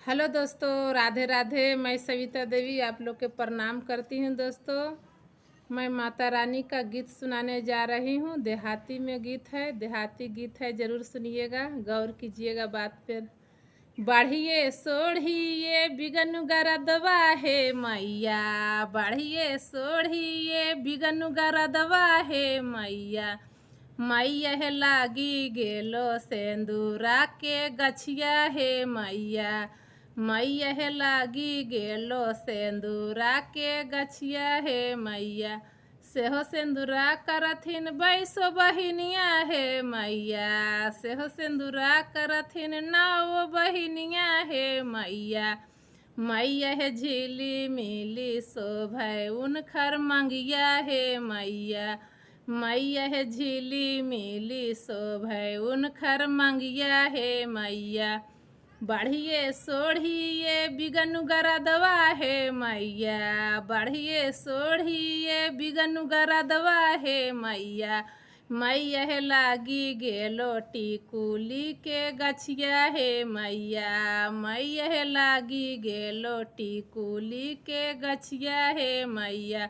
Hello दोस्तों, राधे राधे। मैं सविता देवी आप लोग के प्रणाम करती हूँ। दोस्तों, मैं माता रानी का गीत सुनाने जा रही हूँ। देहाती में गीत है, देहाती गीत है, ज़रूर सुनिएगा, गौर कीजिएगा बात पर। बढ़िए सोढ़िए बिगन गरदवा है मैया, बढ़िए सोढ़िए बिगन गरदवा है मैया। मैया लागी गेलो सेंदूरा के गछिया है मैया, मैया लागी गेलो सेंदूरा के गछिया है मैया। सेहो सेंदूरा करथिन बैसो बहिनिया है मैया, सेहो सेंदूरा करथिन नाव बहिनिया है मैया। मैया है झिली मिली शोभै उनखर मंगिया है मैया, मैया है झिली मिली शोभै उनखर मंगिया है मैया। बढ़िए सोढ़िए बिगन गरदवा है मैया, बढ़िए सोढ़िए बिगन गरदवा है मैया। मैया लागी गेलो टिकुली के गछिया है मैया, मैया लागी गेलो टिकुली के गछिया है मैया।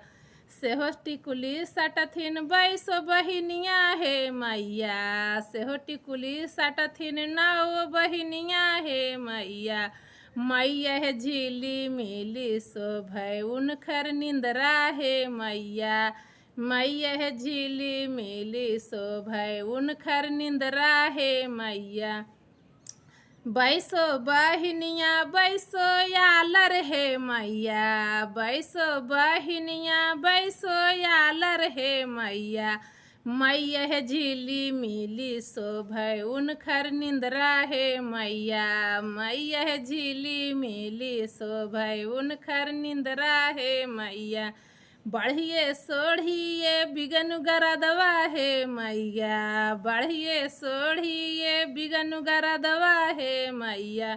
सेहो टिकुली सटथिन बैसो बहिनिया है मैया, सेहो टिकुली सटथिन नाव बहिनिया है मैया। मैया है झिली मिली शोभै उनखर निंदरा है मैया, मैया है झिली मिली शोभै उनखर निंदरा है मैया। बैसो बहिनिया बैसो यालर है मैया, बैसो बहिनिया बैसो यालर है मैया। मैया है झिली मिली शोभै उनखर निंदरा है मैया, मैया है झिली मिली शोभै उनखर निंदरा है मैया। बढ़िए सोढ़िए बिगन गरदवा है मैया, बढ़िए सोढ़िए बिगन गरदवा है मैया।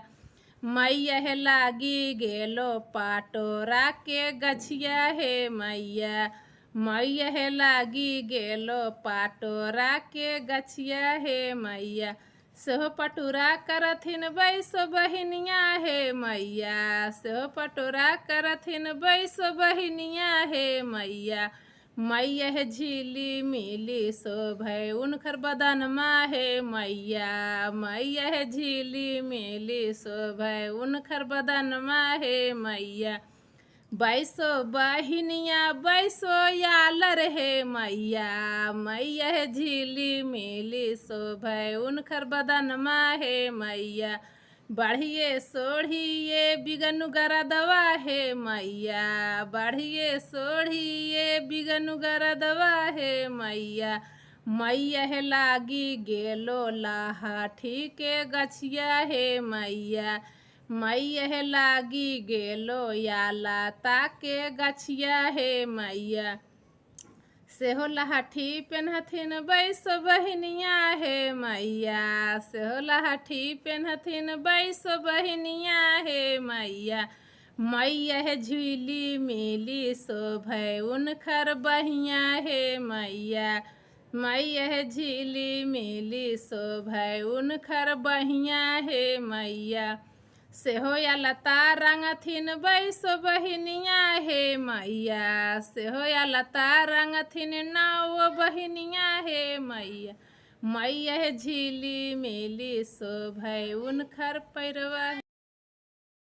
मैया लागी गेलो पाटोरा के गछिया है मैया, मैया लागी गेलो पाटोरा के गछिया है मैया। सेहो पटुरा करथिन बैसो बहिनिया है मैया, सेहो पटुरा करथिन बैसो बहिनिया है मैया। मैया झिली मिली शोभै उनखर बदनमा है मैया, मैया झिली मिली शोभै उनखर बदनमा है मैया। बैसो बहिनिया बैसो यालर है मैया, मैया झिली मिली शोभै उनखर बदनमा है मैया। बढ़िए सोढ़िए बिगन गरदवा है मैया, बढ़िए सोढ़िए बिगन गरदवा है मैया। मैया लागी गेलो लाहाठी के गछिया है मैया, मैया लागी गेलो याला ताके गछिया है मैया। सेहो लहाठी पेन्हथिन बैसो बहिनिया है मैया, सेहो लहाठी पेन्हथिन बैसो बहिनिया है मैया। मैया झिली मिली शोभै उनखर बहिया है मैया, मैया झिली मिली शोभै उनखर बहिया है मैया। सेहो या लता रंगथिन बैसो बहिनिया है मैया, सेहो या लता रंगथिन नाव बहिनिया है मैया। मैया झिली मिली शोभै उनखर पैरवा।